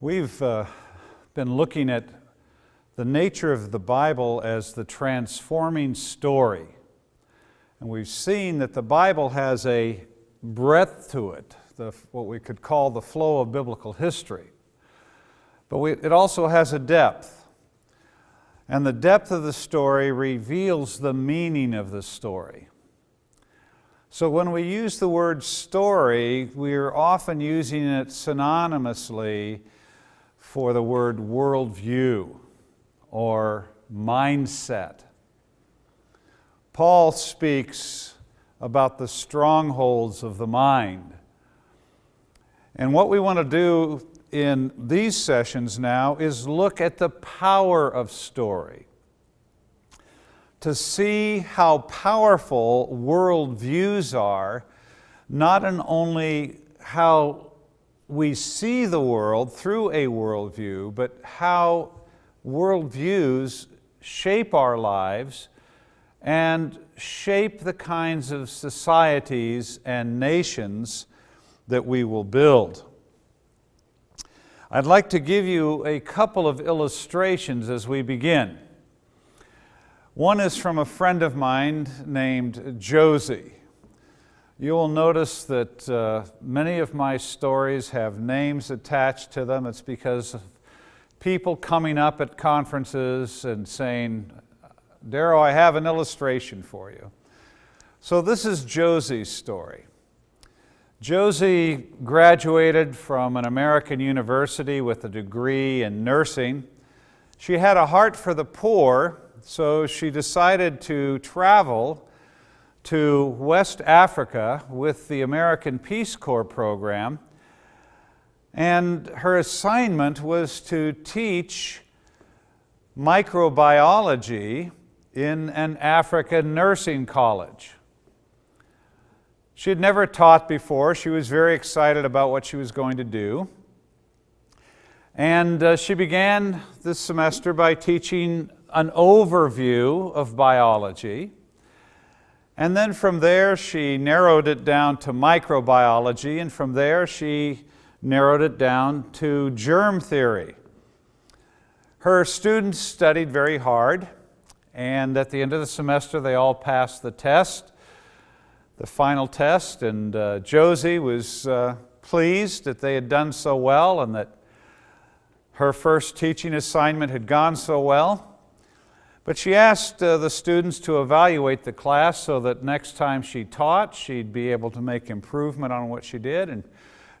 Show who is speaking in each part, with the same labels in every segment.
Speaker 1: We've been looking at the nature of the Bible as the transforming story. And we've seen that the Bible has a breadth to it, what we could call the flow of biblical history. But it also has a depth. And the depth of the story reveals the meaning of the story. So when we use the word story, we're often using it synonymously for the word worldview or mindset. Paul speaks about the strongholds of the mind. And what we want to do in these sessions now is look at the power of story, to see how powerful worldviews are, not only how we see the world through a worldview, but how worldviews shape our lives and shape the kinds of societies and nations that we will build. I'd like to give you a couple of illustrations as we begin. One is from a friend of mine named Josie. You'll notice that many of my stories have names attached to them. It's because of people coming up at conferences and saying, "Darrow, I have an illustration for you." So this is Josie's story. Josie graduated from an American university with a degree in nursing. She had a heart for the poor, so she decided to travel to West Africa with the American Peace Corps program. And her assignment was to teach microbiology in an African nursing college. She had never taught before. She was very excited about what she was going to do. And she began this semester by teaching an overview of biology. And then from there, she narrowed it down to microbiology, and from there, she narrowed it down to germ theory. Her students studied very hard, and at the end of the semester, they all passed the test, the final test, and Josie was pleased that they had done so well and that her first teaching assignment had gone so well. But she asked the students to evaluate the class so that next time she taught, she'd be able to make improvement on what she did. And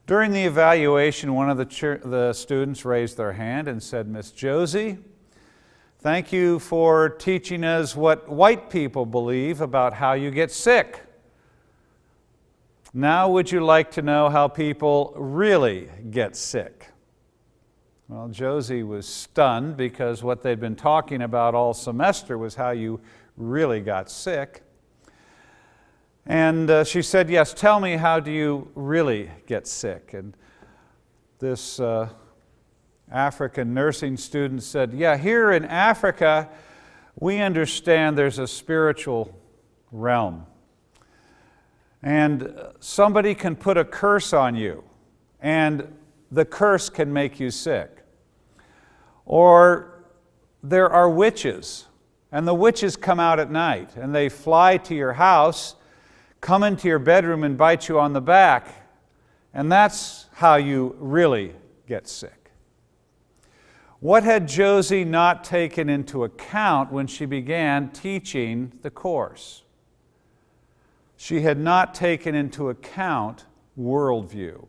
Speaker 1: during the evaluation, one of the students raised their hand and said, "Miss Josie, thank you for teaching us what white people believe about how you get sick. Now would you like to know how people really get sick?" Well, Josie was stunned because what they'd been talking about all semester was how you really got sick. And she said, "Yes, tell me, how do you really get sick?" And this African nursing student said, "Yeah, here in Africa, we understand there's a spiritual realm. And somebody can put a curse on you, and the curse can make you sick. Or there are witches, and the witches come out at night, and they fly to your house, come into your bedroom and bite you on the back, and that's how you really get sick." What had Josie not taken into account when she began teaching the course? She had not taken into account worldview.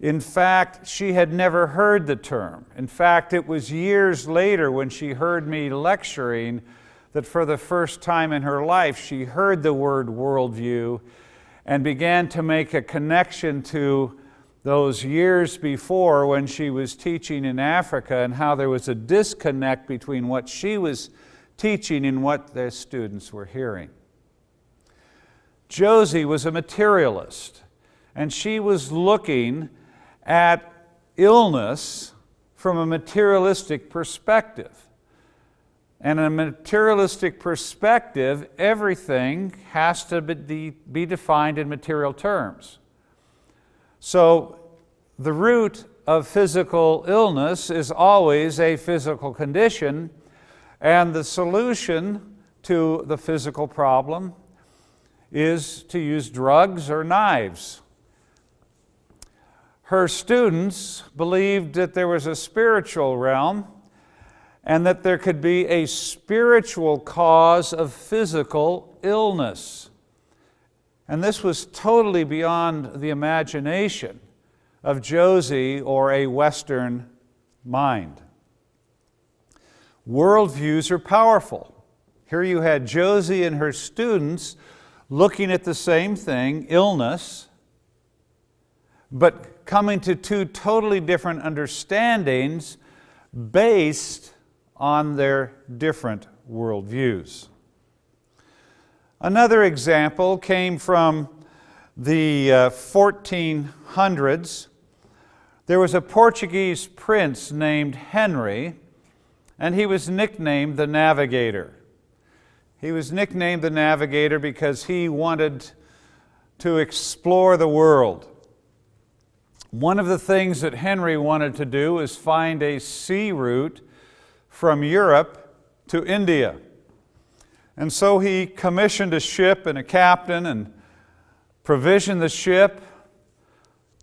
Speaker 1: In fact, she had never heard the term. In fact, it was years later when she heard me lecturing that for the first time in her life, she heard the word worldview and began to make a connection to those years before when she was teaching in Africa and how there was a disconnect between what she was teaching and what the students were hearing. Josie was a materialist, and she was looking at illness from a materialistic perspective. And in a materialistic perspective, everything has to be defined in material terms. So the root of physical illness is always a physical condition, and the solution to the physical problem is to use drugs or knives. Her students believed that there was a spiritual realm and that there could be a spiritual cause of physical illness. And this was totally beyond the imagination of Josie or a Western mind. Worldviews are powerful. Here you had Josie and her students looking at the same thing, illness, but coming to two totally different understandings based on their different worldviews. Another example came from the 1400s. There was a Portuguese prince named Henry, and he was nicknamed the Navigator. He was nicknamed the Navigator because he wanted to explore the world. One of the things that Henry wanted to do was find a sea route from Europe to India. And so he commissioned a ship and a captain and provisioned the ship,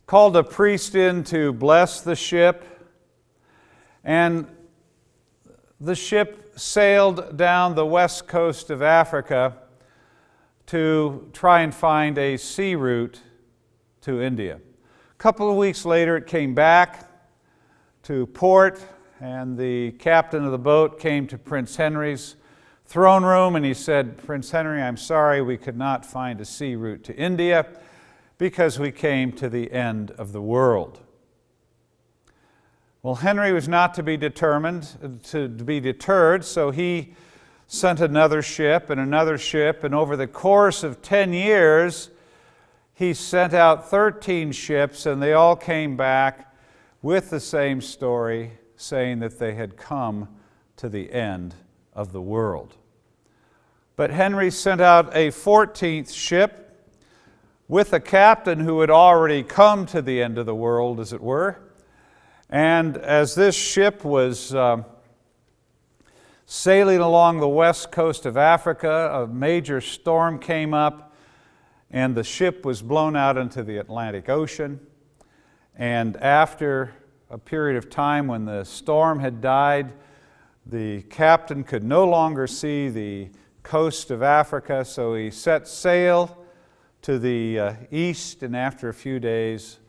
Speaker 1: called a priest in to bless the ship, and the ship sailed down the west coast of Africa to try and find a sea route to India. A couple of weeks later, it came back to port, and the captain of the boat came to Prince Henry's throne room, and he said, "Prince Henry, I'm sorry we could not find a sea route to India because we came to the end of the world." Well, Henry was not to be deterred, so he sent another ship, and over the course of 10 years, he sent out 13 ships, and they all came back with the same story, saying that they had come to the end of the world. But Henry sent out a 14th ship with a captain who had already come to the end of the world, as it were. And as this ship was sailing along the west coast of Africa, a major storm came up, and the ship was blown out into the Atlantic Ocean. And after a period of time when the storm had died, the captain could no longer see the coast of Africa, so he set sail to the east, and after a few days,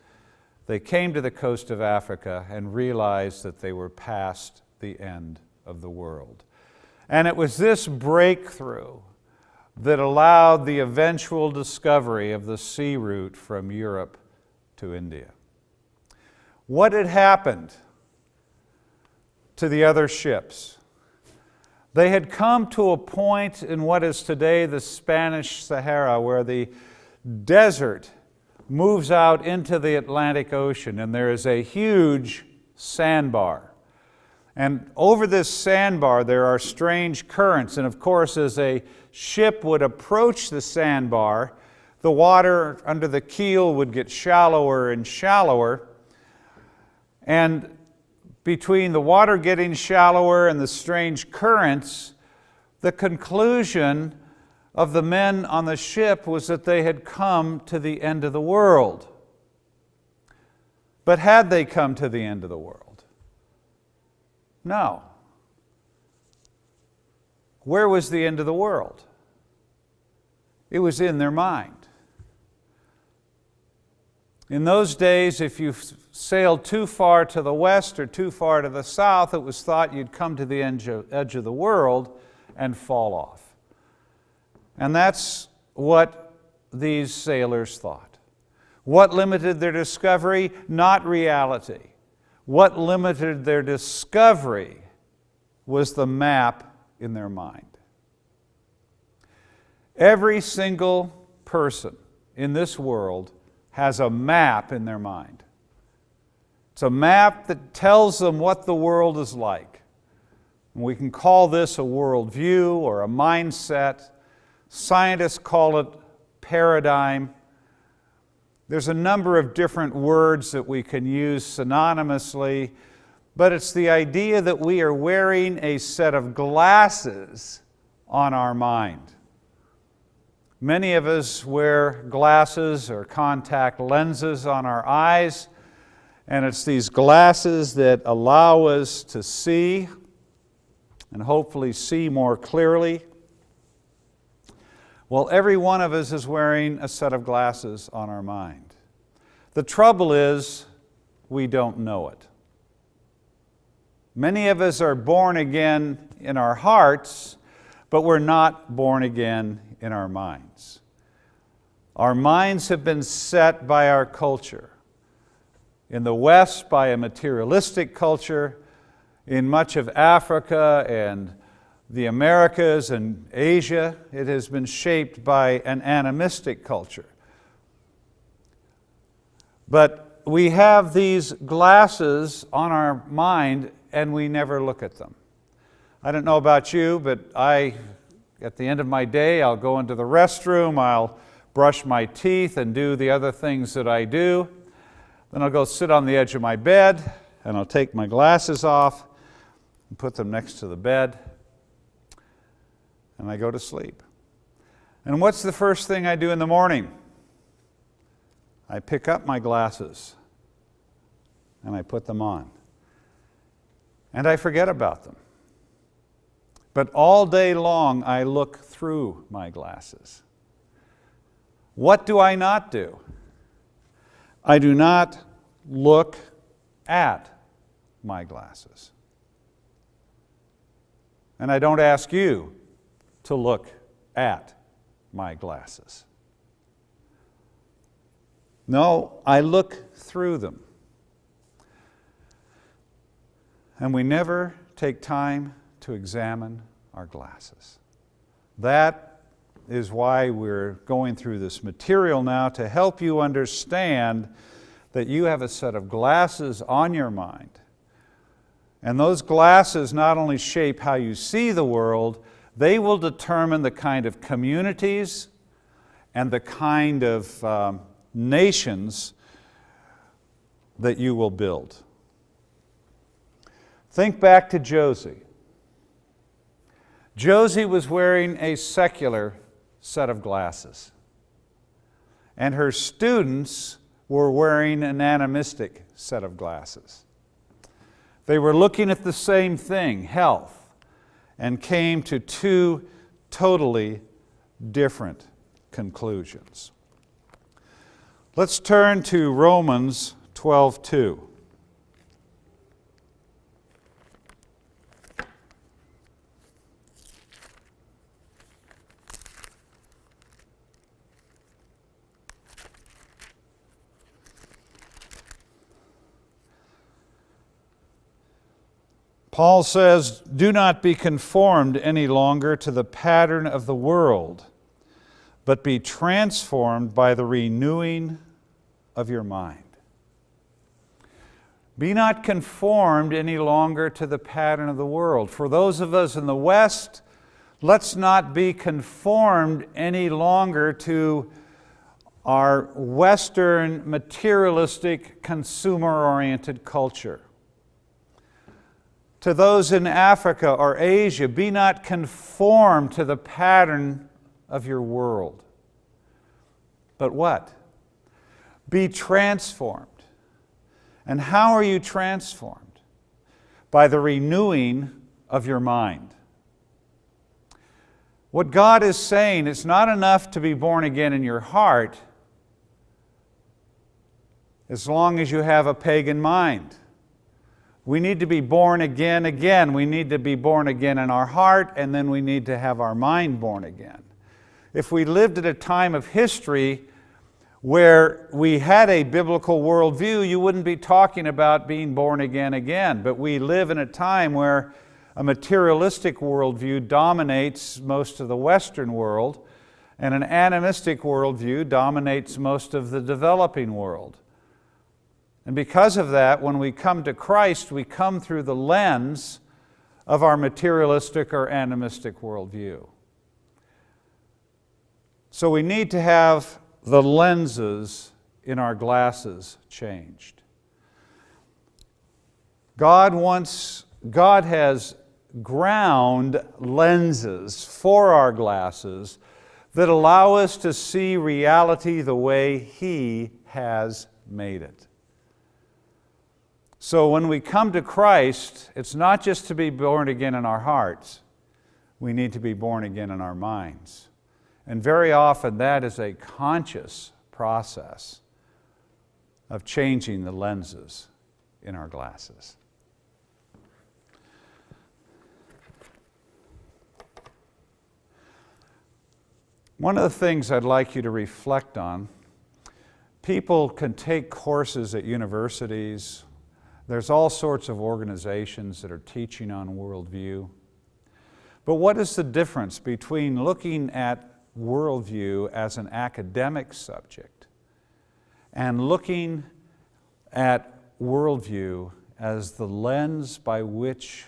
Speaker 1: they came to the coast of Africa and realized that they were past the end of the world. And it was this breakthrough that allowed the eventual discovery of the sea route from Europe to India. What had happened to the other ships? They had come to a point in what is today the Spanish Sahara, where the desert moves out into the Atlantic Ocean, and there is a huge sandbar. And over this sandbar there are strange currents, and of course as a ship would approach the sandbar, the water under the keel would get shallower and shallower, and between the water getting shallower and the strange currents, the conclusion of the men on the ship was that they had come to the end of the world. But had they come to the end of the world? No. Where was the end of the world? It was in their mind. In those days, if you sailed too far to the west or too far to the south, it was thought you'd come to the edge of the world and fall off. And that's what these sailors thought. What limited their discovery? Not reality. What limited their discovery was the map in their mind. Every single person in this world has a map in their mind. It's a map that tells them what the world is like. And we can call this a worldview or a mindset. Scientists call it paradigm. There's a number of different words that we can use synonymously, but it's the idea that we are wearing a set of glasses on our mind. Many of us wear glasses or contact lenses on our eyes, and it's these glasses that allow us to see and hopefully see more clearly. Well, every one of us is wearing a set of glasses on our mind. The trouble is, we don't know it. Many of us are born again in our hearts, but we're not born again in our minds. Our minds have been set by our culture. In the West, by a materialistic culture. In much of Africa and the Americas and Asia, it has been shaped by an animistic culture. But we have these glasses on our mind and we never look at them. I don't know about you, but at the end of my day, I'll go into the restroom, I'll brush my teeth and do the other things that I do. Then I'll go sit on the edge of my bed and I'll take my glasses off and put them next to the bed. And I go to sleep. And what's the first thing I do in the morning? I pick up my glasses and I put them on. And I forget about them. But all day long I look through my glasses. What do I not do? I do not look at my glasses. And I don't ask you to look at my glasses. No, I look through them. And we never take time to examine our glasses. That is why we're going through this material now, to help you understand that you have a set of glasses on your mind. And those glasses not only shape how you see the world, they will determine the kind of communities and the kind of nations that you will build. Think back to Josie. Josie was wearing a secular set of glasses, and her students were wearing an animistic set of glasses. They were looking at the same thing, health, and came to two totally different conclusions. Let's turn to Romans 12:2. Paul says, "Do not be conformed any longer to the pattern of the world, but be transformed by the renewing of your mind." Be not conformed any longer to the pattern of the world. For those of us in the West, let's not be conformed any longer to our Western materialistic, consumer-oriented culture. To those in Africa or Asia, be not conformed to the pattern of your world. But what? Be transformed. And how are you transformed? By the renewing of your mind. What God is saying, it's not enough to be born again in your heart as long as you have a pagan mind. We need to be born again. We need to be born again in our heart, and then we need to have our mind born again. If we lived at a time of history where we had a biblical worldview, you wouldn't be talking about being born again. But we live in a time where a materialistic worldview dominates most of the Western world, and an animistic worldview dominates most of the developing world. And because of that, when we come to Christ, we come through the lens of our materialistic or animistic worldview. So we need to have the lenses in our glasses changed. God has ground lenses for our glasses that allow us to see reality the way He has made it. So when we come to Christ, it's not just to be born again in our hearts. We need to be born again in our minds. And very often that is a conscious process of changing the lenses in our glasses. One of the things I'd like you to reflect on, people can take courses at universities. There's all sorts of organizations that are teaching on worldview. But what is the difference between looking at worldview as an academic subject and looking at worldview as the lens by which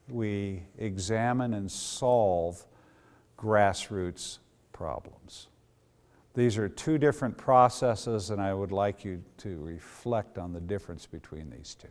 Speaker 1: we examine and solve grassroots problems? These are two different processes, and I would like you to reflect on the difference between these two.